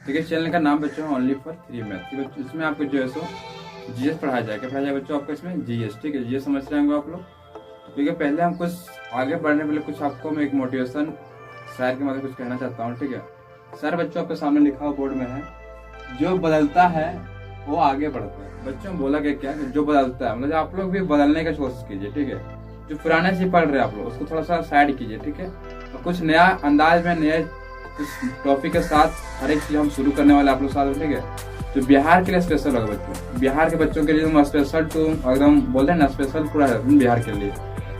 देखिए चैनल का नाम बच्चों ओनली फॉर फ्री मैथ, बच्चों इसमें आपको जो है सो जीएस पढ़ाया जाएगा। बच्चों आपको इसमें जीएस, ठीक है, जीएस समझ रहे होंगे आप लोग। ठीक है, पहले हम कुछ आगे बढ़ने पहले कुछ आपको मैं एक मोटिवेशन शायर के मतलब कुछ कहना चाहता हूँ। ठीक है, सर बच्चों आपके सामने लिखा हुआ बोर्ड में है, जो बदलता है वो आगे बढ़ता है। बच्चों बोला गया क्या, जो बदलता है मतलब आप लोग भी बदलने की कोशिश कीजिए। ठीक है, जो पुराने से पढ़ रहे हैं आप लोग उसको थोड़ा सा साइड कीजिए। ठीक है, और कुछ नया अंदाज में नए कुछ टॉपिक के साथ हर एक चीज हम शुरू करने वाले आप लोग साथ। ठीक है, तो बिहार के लिए स्पेशल होगा बच्चों, बिहार के बच्चों के लिए हम स्पेशल टू एकदम बोलते हैं ना, स्पेशल पूरा है बिहार के लिए।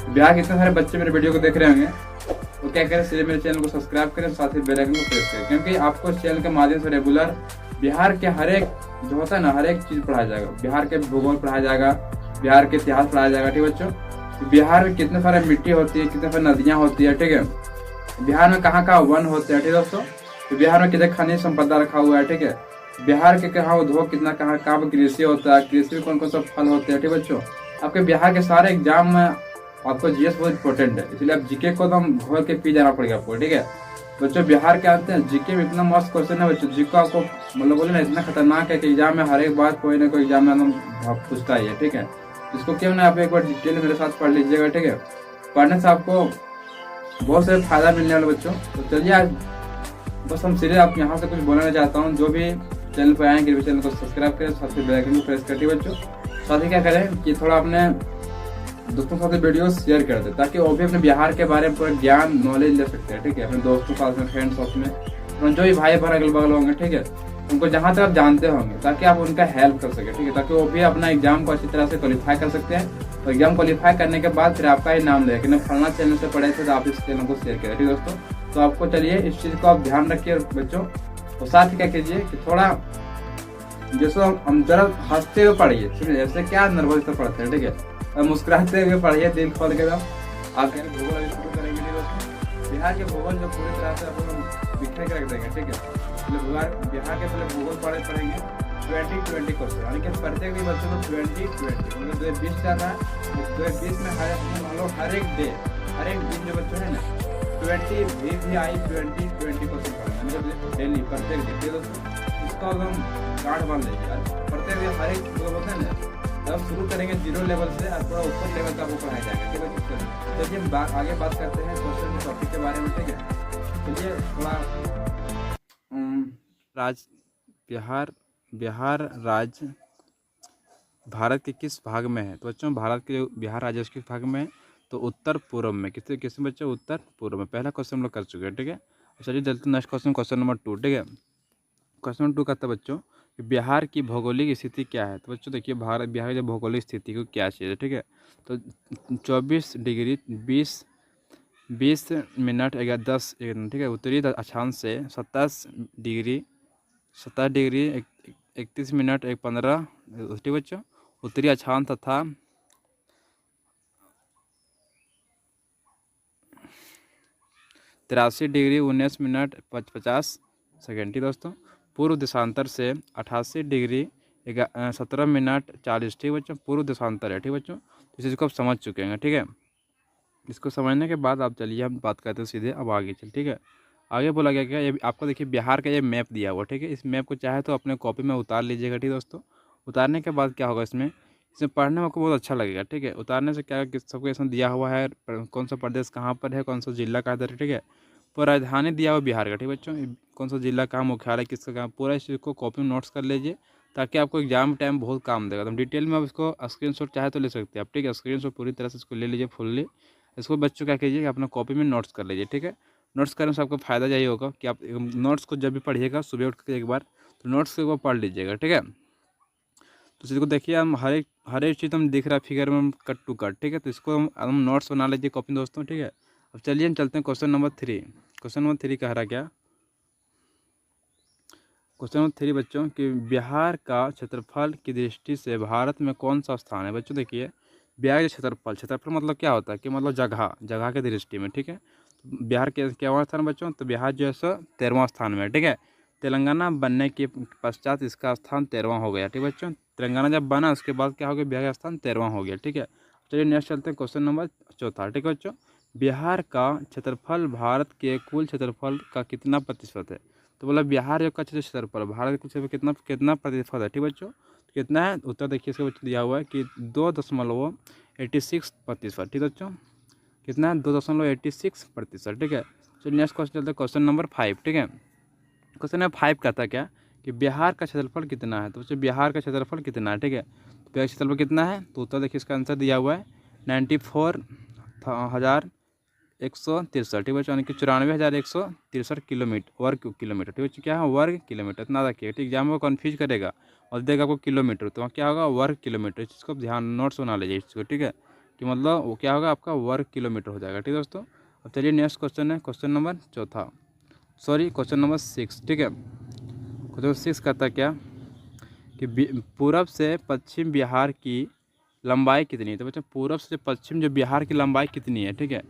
बिहार के इतने सारे बच्चे मेरे वीडियो को देख रहे होंगे, तो क्या करें, सीधे मेरे चैनल को सब्सक्राइब करें, साथ ही बेल आइकन को प्रेस करें, क्योंकि आपको इस चैनल के माध्यम से रेगुलर बिहार के हर एक जो होता है ना, हर एक चीज पढ़ाया जाएगा। बिहार के भूगोल पढ़ाया जाएगा, बिहार के इतिहास पढ़ाया जाएगा। ठीक है बच्चों, तो बिहार में कितने सारे मिट्टी होती है, कितने सारी नदियां होती है। ठीक है, बिहार में कहाँ कहाँ वन होते हैं। ठीक है दोस्तों, तो बिहार में कितने खनिज संपदा रखा हुआ है। ठीक है, बिहार के कहाँ उद्योग कितना कहाँ कहाँ कृषि होता है, कृषि में कौन कौन सा फल होते हैं। ठीक है बच्चों, आपके बिहार के सारे एग्जाम में आपको जीएस बहुत इंपॉर्टेंट है, इसलिए आप जीके को एकदम घोल के पी जाना पड़ेगा आपको। ठीक है बच्चों, बिहार के आते हैं जीके में इतना मस्त क्वेश्चन है बच्चों, जीके आपको मतलब बोले ना इतना खतरनाक है कि एग्जाम में हर एक बार कोई ना कोई एग्जाम में एकदम पूछता ही है। ठीक है, इसको क्यों ना आप एक बार डिटेल मेरे साथ पढ़ लीजिएगा। ठीक है, पढ़ने से आपको बहुत से फायदा मिलने वाले बच्चों। तो चलिए आज बस हम सीधे आप यहाँ से कुछ बोलना चाहता हूँ, जो भी चैनल पर आएंगे चैनल को सब्सक्राइब करें, साथ ही बेल आइकन को प्रेस करके बच्चों। साथ ही क्या करें कि थोड़ा अपने दोस्तों के साथ वीडियो शेयर कर दे, ताकि वो भी अपने बिहार के बारे में पूरा ज्ञान नॉलेज ले सकते हैं। ठीक है, अपने दोस्तों के साथ में, फ्रेंड्स साथ में, जो भी भाई बहन अगल बगल होंगे। ठीक है, उनको जहाँ तक आप जानते होंगे, ताकि आप उनका हेल्प कर सके। ठीक है, ताकि वो भी अपना एग्जाम को अच्छी तरह से क्वालिफाई कर सकते हैं, और एग्जाम क्वालिफाई करने के बाद फिर आपका ही नाम लेगा कि ना फलना चैनल से पढ़े थे, तो आप इस चैनल को शेयर करें। ठीक है दोस्तों, तो आपको चलिए इस चीज को आप ध्यान रखिए बच्चों। और साथ ही क्या कीजिए कि थोड़ा जैसे हम जरा हंसते हुए पढ़िए, ठीक है, जैसे क्या नर्वस से पढ़ते हैं। ठीक है, और मुस्कुराते हुए पढ़िए, दिल खोल के। आप भूगोल अभी शुरू करेंगे दोस्तों, बिहार के भूगोल जो पूरी तरह से आप बिखरे के रख देंगे। ठीक है, बिहार के पहले भूगोल पढ़ेंगे 20-20 क्वेश्चन, यानी कि प्रत्येक दिन बच्चों को 20-20 मतलब 2020 चल रहा है, 2020 में हर एक दिन जो बच्चों है ना 20 भी आई 20-20 क्वेश्चन पढ़ेंगे, मतलब डेली प्रत्येक दिन। दोस्तों इसका एकदम गाढ़ बांध लीजिए, प्रत्येक दिन हर एक जो होता है ना, जब शुरू करेंगे 0 लेवल से और थोड़ा ऊपर लेवल तक आपको पढ़ाया जाएगा। ठीक है, चलिए हम आगे बात करते हैं क्वेश्चन टॉपिक के बारे में। ठीक है, चलिए थोड़ा बिहार राज्य भारत के किस भाग में है। तो बच्चों भारत के बिहार राज्य किस भाग में है, तो उत्तर पूर्व में। किस बच्चों, उत्तर पूर्व में। पहला क्वेश्चन हम लोग कर चुके हैं। ठीक है, चलिए चलते नेक्स्ट क्वेश्चन नंबर 2। ठीक है, क्वेश्चन नंबर 2 कहता है बच्चों कि बिहार की भौगोलिक स्थिति क्या है। तो बच्चों देखिए बिहार की जो भौगोलिक स्थिति को क्या चाहिए। ठीक है, तो 24 डिग्री 20 मिनट 10। ठीक है, उत्तरी अक्षांश से 27 डिग्री 31 मिनट 15। ठीक बच्चों, उत्तरी अक्षांश तथा 83 डिग्री 19 मिनट 50 सेकेंड। ठीक दोस्तों, पूर्व देशांतर से 88 डिग्री 17 मिनट 40। ठीक बच्चों, पूर्व देशांतर है। ठीक बच्चों, इस चीज़ को आप समझ चुके हैं। ठीक है, इसको समझने के बाद आप चलिए हम बात करते हैं सीधे अब आगे चल। ठीक है, आगे बोला गया क्या, ये आपको देखिए बिहार का ये मैप दिया हुआ। ठीक है, इस मैप को चाहे तो अपने कॉपी में उतार लीजिएगा। ठीक दोस्तों, उतारने के बाद क्या होगा, इसमें पढ़ने में आपको बहुत अच्छा लगेगा। ठीक है, उतारने से क्या सबको इसमें दिया हुआ है, कौन सा प्रदेश कहाँ पर है, कौन सा जिला कहाँ पर है। ठीक है, पूरा राजधानी दिया हुआ बिहार का। ठीक बच्चों, कौन सा जिला कहाँ, मुख्यालय किसका कहाँ, पूरा इस चीज़ को कॉपी में नोट्स कर लीजिए, ताकि आपको एग्जाम टाइम बहुत काम देगा। तो डिटेल में आप इसको स्क्रीनशॉट चाहे तो ले सकते हैं आप। ठीक है, स्क्रीनशॉट पूरी तरह से इसको ले लीजिए फुल्ली। इसको बच्चों क्या कीजिए कि अपना कॉपी में नोट्स कर लीजिए। ठीक है, नोट्स करने से आपको फ़ायदा यही होगा कि आप नोट्स को जब भी पढ़िएगा सुबह उठ कर एक बार, तो नोट्स को एक बार पढ़ लीजिएगा। ठीक है, तो इसको देखिए हम हर एक चीज़ हम दिख रहा है फिगर में हम कट टू कट। ठीक है, तो इसको हम नोट्स बना लीजिए कॉपी दोस्तों। ठीक है, अब चलिए हम चलते हैं क्वेश्चन नंबर 3। क्वेश्चन नंबर 3 कह रहा क्या, क्वेश्चन नंबर 3 बच्चों कि बिहार का क्षेत्रफल की दृष्टि से भारत में कौन सा स्थान है। बच्चों देखिए बिहार के क्षेत्रफल मतलब क्या होता है कि मतलब जगह की दृष्टि में। ठीक है, तो बिहार के क्या स्थान बच्चों, तो बिहार जो है सो 13वां स्थान में है। ठीक है, तेलंगाना बनने के पश्चात इसका स्थान 13वां हो गया। ठीक है बच्चों, तेलंगाना जब बना उसके बाद क्या हो गया, बिहार का स्थान 13वां हो गया। ठीक है, चलिए नेक्स्ट चलते हैं क्वेश्चन नंबर 4। ठीक है बच्चों, बिहार का क्षेत्रफल भारत के कुल क्षेत्रफल का कितना प्रतिशत है। तो बोला बिहार जो का क्षेत्रफल, भारत के क्षेत्रफल कितना कितना प्रतिशत है, ठीक बच्चों, तो कितना है उत्तर देखिए इसका बच्चों दिया हुआ है कि 2.86%, ठीक बच्चों, कितना है 2.86%, ठीक है। चलिए नेक्स्ट क्वेश्चन चलते हैं, क्वेश्चन नंबर 5, ठीक है। क्वेश्चन नंबर 5 कहता है क्या कि बिहार का क्षेत्रफल कितना है, तो बच्चों बिहार का क्षेत्रफल कितना है, ठीक है, तो बिहार का क्षेत्रफल कितना है, तो उत्तर देखिए इसका आंसर दिया हुआ है 94,163, ठीक बच्चों, यानी कि 94,163 किलोमीटर, वर्ग किलोमीटर, ठीक बच्चों, क्या है वर्ग किलोमीटर, इतना रखिए, ठीक, एग्जाम में कन्फ्यूज करेगा और देगा आपको किलोमीटर, तो वहाँ क्या होगा वर्ग किलोमीटर, इस चीज़ को ध्यान नोट्स बना लीजिए इसको, ठीक है, कि मतलब वो क्या होगा आपका वर्ग किलोमीटर हो जाएगा, ठीक है दोस्तों। अब चलिए नेक्स्ट क्वेश्चन है, question number 4, sorry question number 6, ठीक है। क्वेश्चन 6 कहता क्या कि पूरब से पश्चिम बिहार की लंबाई कितनी है, तो बच्चों पूरब से पश्चिम जो बिहार की लंबाई कितनी है, ठीक है,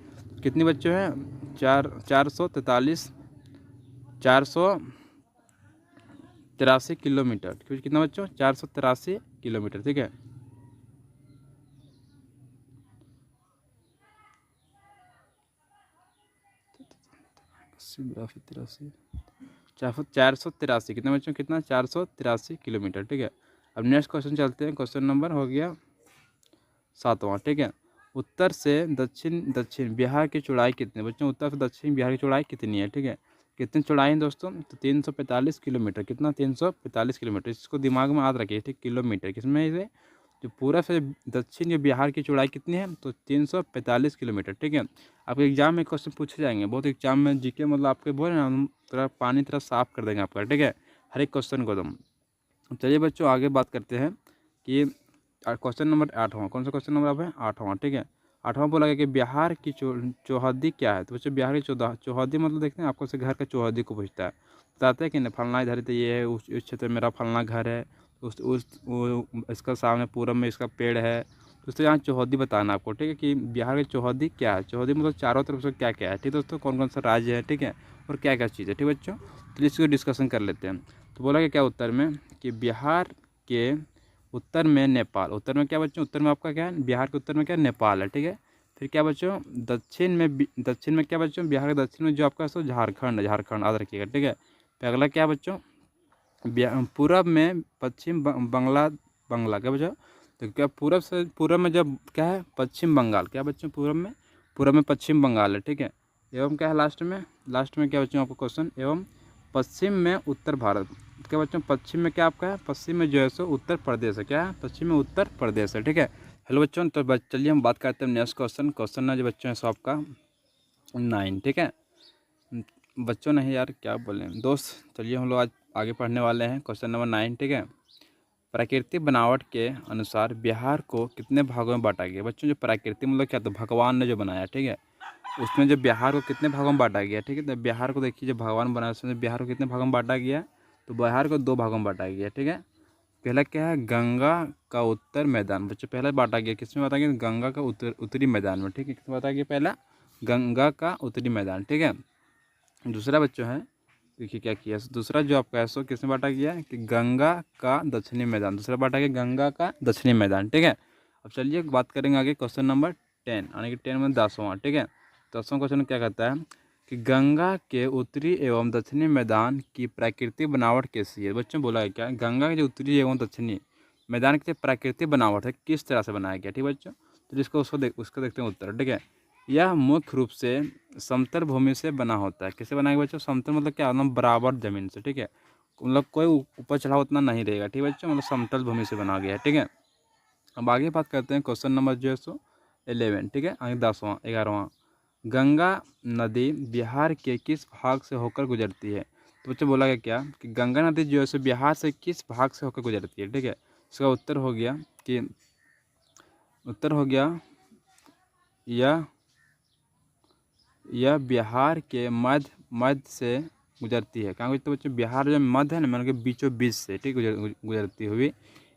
कितनी बच्चों हैं 483 किलोमीटर, कितना बच्चों 483 किलोमीटर, ठीक है। तिरासी 483 कितने बच्चों, कितना 483 किलोमीटर, ठीक है। अब नेक्स्ट क्वेश्चन चलते हैं, क्वेश्चन नंबर हो गया 7वां, ठीक है। उत्तर से दक्षिण बिहार की चौड़ाई कितनी है बच्चों, उत्तर से दक्षिण बिहार की चौड़ाई कितनी है, ठीक है, कितनी चौड़ाई है दोस्तों, तो 345 किलोमीटर, कितना 345 किलोमीटर, इसको दिमाग में याद रखिए, ठीक, किलोमीटर किसमें है इसे, जो पूरा से दक्षिण जो बिहार की चौड़ाई कितनी है, तो 345 किलोमीटर, ठीक है। आपके एग्जाम में क्वेश्चन पूछे जाएंगे बहुत, एग्जाम में जीके मतलब आपके बोले ना हम थोड़ा पानी तरह साफ कर देंगे आपका, ठीक है, हर एक क्वेश्चन को दम। चलिए बच्चों आगे बात करते हैं कि क्वेश्चन नंबर 8वां, कौन सा क्वेश्चन नंबर आप है 8वां, ठीक है। 8वां बोला गया कि बिहार की चौहद्दी क्या है, तो बच्चों बिहार की चौहद्दी मतलब देखते हैं आपको से घर का चौहद्दी को पूछता है, बताते हैं कि नहीं फलना इधर तो ये है, उस क्षेत्र में मेरा फलना घर है, इसका सामने पूरब में इसका पेड़ है, तो उससे यहाँ चौहद्दी बताना आपको, ठीक है, कि बिहार की चौहद्दी क्या है, चौहद्दी मतलब चारों तरफ से क्या क्या है, ठीक है दोस्तों, कौन कौन सा राज्य है, ठीक है, और क्या क्या चीज़ है, ठीक बच्चों, तो इसको डिस्कशन कर लेते हैं। तो बोला कि क्या उत्तर में कि बिहार के उत्तर में नेपाल, उत्तर में क्या बच्चों, उत्तर में आपका क्या है बिहार के उत्तर में क्या है नेपाल है, ठीक है। फिर क्या बच्चों दक्षिण में क्या बच्चों, बिहार के दक्षिण में जो आपका सो झारखंड याद रखिएगा, ठीक है। फिर अगला क्या बच्चों, पूरब में पश्चिम बंगला क्या बच्चों, तो क्या पूरब में जब क्या है पश्चिम बंगाल, क्या बच्चों पूरब में पश्चिम बंगाल है, ठीक है। एवं क्या है लास्ट में क्या बच्चों आपको क्वेश्चन, एवं पश्चिम में उत्तर भारत, क्या बच्चों पश्चिम में क्या आपका है, पश्चिम में जो है सो उत्तर प्रदेश है, क्या है पश्चिम में उत्तर प्रदेश है, ठीक है। हेलो बच्चों, तो चलिए हम बात करते हैं नेक्स्ट क्वेश्चन ना जो बच्चों है सो आपका 9, ठीक है। बच्चों नहीं यार क्या बोलें दोस्त, चलिए हम लोग आज आगे पढ़ने वाले हैं क्वेश्चन नंबर 9, ठीक है। प्राकृतिक बनावट के अनुसार बिहार को कितने भागों में बांटा गया बच्चों, जो प्राकृतिक मतलब क्या, तो भगवान ने जो बनाया, ठीक है, उसमें जो बिहार को कितने भागों में बांटा गया, ठीक है। तो बिहार को देखिए जो भगवान बनाया उसमें बिहार को कितने भागों में बांटा गया, तो बिहार को 2 भागों में बांटा गया, ठीक है। पहला क्या है गंगा का उत्तर मैदान, बच्चों पहला बांटा गया किसमें बांटा गया, गंगा का उत्तरी मैदान में, ठीक है, किसमें बांटा गया पहला गंगा का उत्तरी मैदान, ठीक है। दूसरा बच्चों है देखिए क्या किया, दूसरा जो आपका है सो किसमें बांटा गया है कि गंगा का दक्षिणी मैदान, दूसरा बांटा गया गंगा का दक्षिणी मैदान, ठीक है। अब चलिए बात करेंगे आगे क्वेश्चन नंबर 10, यानी कि 10 में 10वां, ठीक है। 10वां क्वेश्चन क्या कहता है कि गंगा के उत्तरी एवं दक्षिणी मैदान की प्राकृतिक बनावट कैसी है, बच्चों बोला है क्या गंगा के जो उत्तरी एवं दक्षिणी मैदान की प्राकृतिक बनावट है किस तरह से बनाया गया, ठीक है बच्चों, तो जिसको उसको देखते हैं उत्तर, ठीक है। यह मुख्य रूप से समतल भूमि से बना होता है, कैसे बनाएगा बच्चों, समतल मतलब क्या मतलब बराबर जमीन से, ठीक है, मतलब कोई ऊपर चढ़ाव उतना नहीं रहेगा, ठीक है बच्चों, मतलब समतल भूमि से बना गया है, ठीक है। अब आगे बात करते हैं क्वेश्चन नंबर जो है सो 11, ठीक है, 11वां गंगा नदी बिहार के किस भाग से होकर गुजरती है, तो बच्चों बोला गया क्या कि गंगा नदी जो है सो बिहार से किस भाग से होकर गुजरती है, ठीक है। इसका उत्तर हो गया यह बिहार के मध्य से गुजरती है, कहाँ गुजरती है बच्चों, बिहार जो मध्य है ना मतलब कि बीचों बीच से, ठीक गुजरती हुई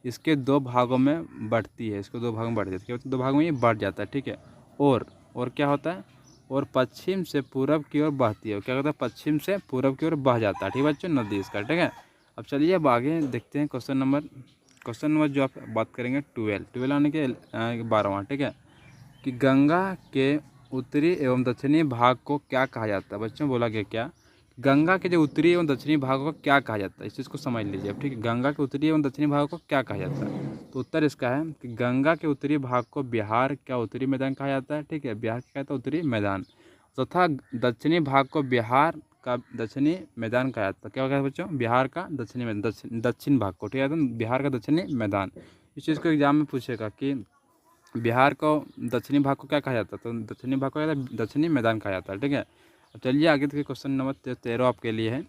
इसके 2 भागों में बढ़ती है, इसको 2 भागों में बढ़ जाती है, 2 भागों में ये बढ़ जाता है, ठीक है। और क्या होता है, और पश्चिम से पूरब की ओर बहती है, क्या कहता है पश्चिम से पूरब की ओर बह जाता है, ठीक है बच्चों नदी इसका, ठीक है। अब चलिए अब आगे देखते हैं क्वेश्चन नंबर जो आप बात करेंगे 12 आने के 12वां, ठीक है, कि गंगा के उत्तरी एवं दक्षिणी भाग को क्या कहा जाता है, बच्चों बोला गया क्या गंगा के जो उत्तरी एवं दक्षिणी भागों को क्या कहा जाता है, इस चीज़ को समझ लीजिए अब, ठीक है। गंगा के उत्तरी एवं दक्षिणी भागों को क्या कहा जाता है, तो उत्तर इसका है कि गंगा के उत्तरी भाग को बिहार का उत्तरी मैदान कहा जाता है, ठीक है। बिहार क्या कहता है, उत्तरी मैदान, तथा दक्षिणी भाग को बिहार का दक्षिणी मैदान कहा जाता है। क्या कहता है बच्चों, बिहार का दक्षिणी मैदान, दक्षिण भाग को, ठीक है, बिहार का दक्षिणी मैदान। इस चीज़ को एग्जाम में पूछेगा कि बिहार को दक्षिणी भाग को क्या कहा जाता है, तो दक्षिणी भाग को दक्षिणी मैदान कहा जाता है, ठीक है। अब चलिए आगे देखिए, क्वेश्चन नंबर 13 आपके लिए है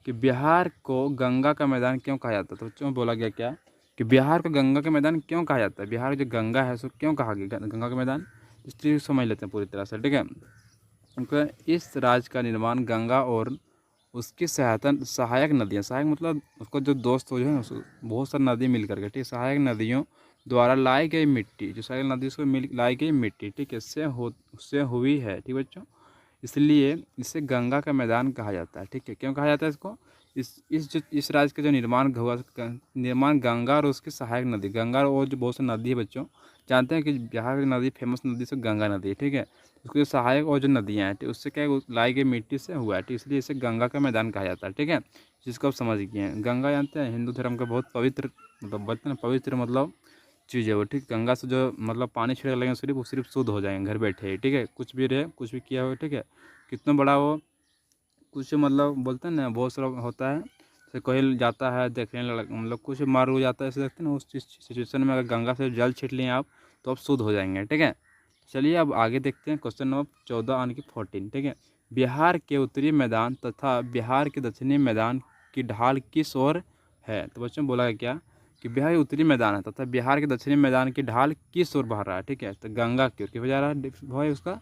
कि बिहार को गंगा का मैदान क्यों कहा जाता है। तो बच्चों बोला गया क्या कि बिहार को गंगा का मैदान क्यों कहा जाता है, बिहार जो गंगा है उसको क्यों कहा गया गंगा का मैदान, इस चीज़ को समझ लेते हैं पूरी तरह से, ठीक है। क्योंकि इस राज्य का निर्माण गंगा और उसकी सहायक नदियाँ, सहायक मतलब उसको जो दोस्त हो जो है बहुत सारी नदी मिल करके, ठीक है, सहायक नदियों द्वारा लाई गई मिट्टी, जो सहायक नदी से लाई गई मिट्टी, ठीक है, उससे हुई है, ठीक बच्चों। इसलिए इसे गंगा का मैदान कहा जाता है, ठीक है। क्यों कहा जाता है इसको, इस राज्य का जो निर्माण हुआ, निर्माण गंगा और उसकी सहायक नदी, गंगा और जो बहुत सी नदी है बच्चों, जानते हैं कि बिहार की नदी फेमस नदी से गंगा नदी है, ठीक है। उसकी जो सहायक और जो नदियाँ हैं, ठीक, उससे क्या लाई गई मिट्टी से हुआ है, ठीक, इसलिए इसे गंगा का मैदान कहा जाता है, ठीक है। जिसको आप समझ गए हैं, गंगा जानते हैं हिंदू धर्म का बहुत पवित्र, मतलब बोलते हैं पवित्र मतलब चीज़ है वो, ठीक। गंगा से जो मतलब पानी छिड़क लगेंगे सिर्फ वो सिर्फ शुद्ध हो जाएंगे घर बैठे, ठीक है, कुछ भी रहे कुछ भी किया हो, ठीक है। कितना बड़ा वो कुछ मतलब बोलते हैं ना, बहुत सारा होता है, जैसे कोई जाता है देखने मतलब कुछ मार हो जाता है, ऐसे देखते हैं ना, उस सिचुएशन में अगर गंगा से जल छिट लें आप तो आप शुद्ध हो जाएंगे, ठीक है। चलिए अब आगे देखते हैं क्वेश्चन नंबर 14 यानी कि 14, ठीक है। बिहार के उत्तरी मैदान तथा बिहार के दक्षिणी मैदान की ढाल किस ओर है, तो बच्चों बोला है क्या कि बिहार के उत्तरी मैदान है तथा बिहार के दक्षिणी मैदान की ढाल किस ओर बह रहा है, ठीक है, तो गंगा की ओर क्यों जा रहा है भाई, उसका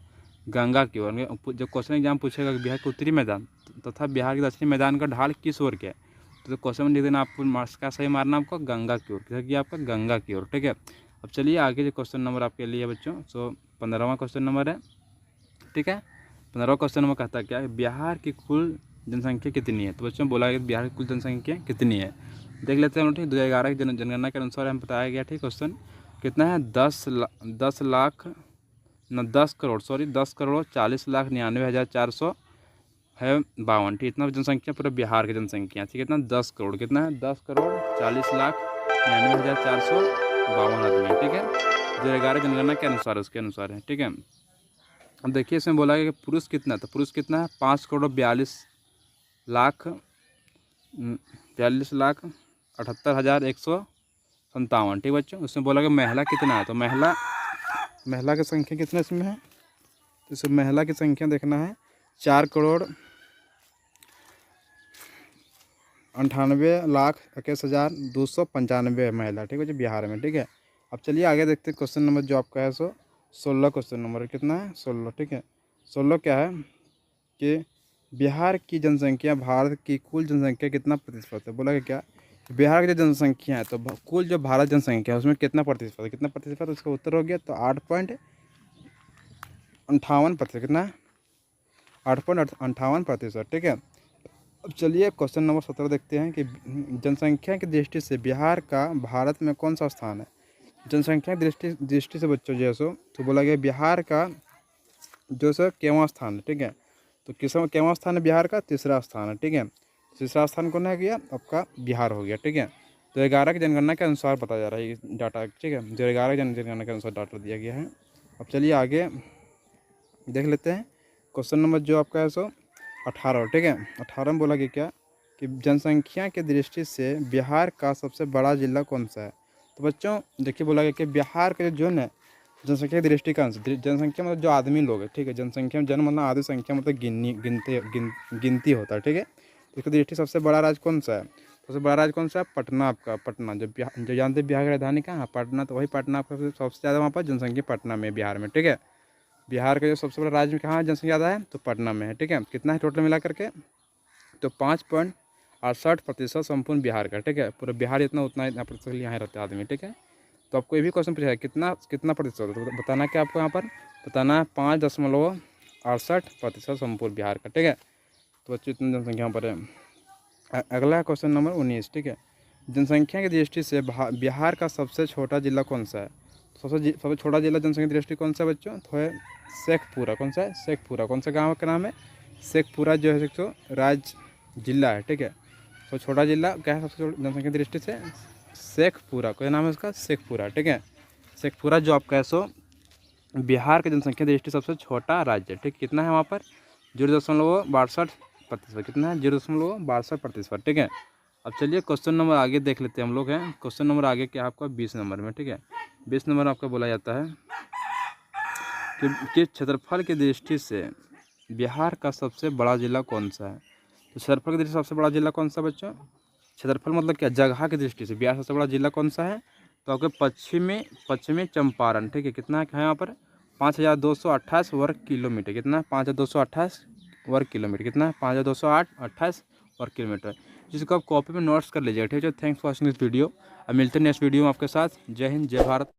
गंगा की ओर। जब क्वेश्चन एग्जाम पूछेगा कि बिहार के उत्तरी मैदान तथा बिहार के दक्षिणी मैदान का ढाल किस ओर के है, तो क्वेश्चन में लिख देना आपको, मार्क्स का सही मारना आपको गंगा की ओर, कि आपका गंगा की ओर, ठीक है। अब चलिए आगे जो क्वेश्चन नंबर आपके लिए बच्चों, सो 15वां क्वेश्चन नंबर है, ठीक है। 15वां क्वेश्चन नंबर कहता है क्या है, बिहार की कुल जनसंख्या कितनी है, तो बच्चों बोला गया बिहार की कुल जनसंख्या कितनी है, देख लेते हैं हम, ठीक। 2011 की जनगणना के अनुसार हमें बताया गया, ठीक। क्वेश्चन कितना है, 10,40,49,400 है 52, ठीक। इतना जनसंख्या पूरे बिहार की जनसंख्या, ठीक है। कितना 10 करोड़, कितना है 10,40,99,452 आदमी, ठीक है, 2011 जनगणना के अनुसार, उसके अनुसार है, ठीक है। अब देखिए इसमें बोला गया कि पुरुष कितना है, तो पुरुष कितना है 5,42,78,157, ठीक बच्चों। उसमें बोला गया महिला कितना है, तो महिला की संख्या कितना इसमें है, तो इसमें महिला की संख्या देखना है 4,98,21,295 महिला, ठीक है जी, बिहार में, ठीक है। अब चलिए आगे देखते हैं क्वेश्चन नंबर जो आपका है, 16 क्वेश्चन नंबर कितना है, 16, ठीक है। 16 क्या है कि बिहार की जनसंख्या भारत की कुल जनसंख्या कितना प्रतिशत है, बोला कि क्या बिहार की जो जनसंख्या है तो कुल जो भारत जनसंख्या है उसमें कितना प्रतिशत है, कितना प्रतिशत, उसका उत्तर हो गया तो 8.58%, कितना 8.58%, ठीक है। अब चलिए क्वेश्चन नंबर 17 देखते हैं कि जनसंख्या की दृष्टि से बिहार का भारत में कौन सा स्थान है, जनसंख्या दृष्टि से बच्चों जैसो, तो बोला गया बिहार का जो सो 21वां स्थान है, ठीक है। तो किसवां 21वां स्थान है बिहार का, तीसरा स्थान है, ठीक है। तीसरा स्थान कौन है गया, आपका बिहार हो गया, ठीक है। तो 11 की जनगणना के अनुसार बताया जा रहा है ये डाटा, ठीक है, जो 11 की जनगणना के अनुसार डाटा दिया गया है। अब चलिए आगे देख लेते हैं क्वेश्चन नंबर जो आपका है 18, ठीक है। 18 में बोला गया क्या कि जनसंख्या की दृष्टि से बिहार का सबसे बड़ा जिला कौन सा है, तो बच्चों देखिए बोला गया कि बिहार का जो है जनसंख्या की दृष्टि का जनसंख्या मतलब जो आदमी लोग है, ठीक है, जनसंख्या में जन मतलब आदमी संख्या मतलब गिनती होता है, ठीक है। तो इसकी दृष्टि सबसे बड़ा राज्य कौन सा है, सबसे बड़ा राज्य कौन सा है, पटना, आपका पटना, जो जानते हैं बिहार की राजधानी कहाँ है, पटना, तो वही पटना आपका सबसे ज़्यादा वहाँ पर जनसंख्या पटना में बिहार में, ठीक है। बिहार का जो सबसे बड़ा राज्य में कहाँ जनसंख्या ज़्यादा है, तो पटना में है, ठीक है। कितना है टोटल मिला करके, तो 5.68% संपूर्ण बिहार का, ठीक है। पूरा बिहार उतना प्रतिशत यहाँ रहते हैं आदमी, ठीक है। तो आपको ये भी क्वेश्चन पूछा है कितना प्रतिशत है, तो बताना क्या आपको यहाँ पर बताना है 5.68% संपूर्ण बिहार का, ठीक है। तो बच्चों इतनी जनसंख्या यहाँ पर है। अगला क्वेश्चन नंबर 19, ठीक है। जनसंख्या की दृष्टि से बिहार का सबसे छोटा जिला कौन सा है, सबसे छोटा जिला जनसंख्या की दृष्टि कौन सा है बच्चों, तो है शेखपुरा, कौन सा है, शेखपुरा, कौन सा गाँव का नाम है, शेखपुरा जो है तो राज्य जिला है, ठीक है। तो छोटा जिला क्या है सबसे जनसंख्या की दृष्टि से? शेखपुरा। क्या नाम है उसका? शेखपुरा, ठीक है। शेखपुरा जो आप कह सो बिहार की जनसंख्या दृष्टि सबसे छोटा राज्य है, ठीक। कितना है वहाँ पर? 0.62%। कितना है? 0.62%, ठीक है। अब चलिए क्वेश्चन नंबर आगे देख लेते हैं हम लोग हैं। क्वेश्चन नंबर आगे क्या आपका 20 नंबर में, ठीक है। 20 नंबर आपका बोला जाता है कि क्षेत्रफल की दृष्टि से बिहार का सबसे बड़ा जिला कौन सा है? तो क्षेत्रफल की दृष्टि से सबसे बड़ा जिला कौन सा बच्चों? क्षेत्रफल मतलब क्या? जगह की दृष्टि से बिहार सबसे बड़ा जिला कौन सा है? तो आपके पश्चिमी चंपारण, ठीक है। कितना है यहाँ पर? 5228 वर्ग किलोमीटर। कितना है? 5228 वर्ग किलोमीटर। कितना है? 5228 वर्ग किलोमीटर। जिसको आप कॉपी में नोट्स कर लीजिएगा, ठीक है। Thanks for watching this video. अब मिलते हैं नेक्स्ट वीडियो में आपके साथ। जय हिंद, जय भारत।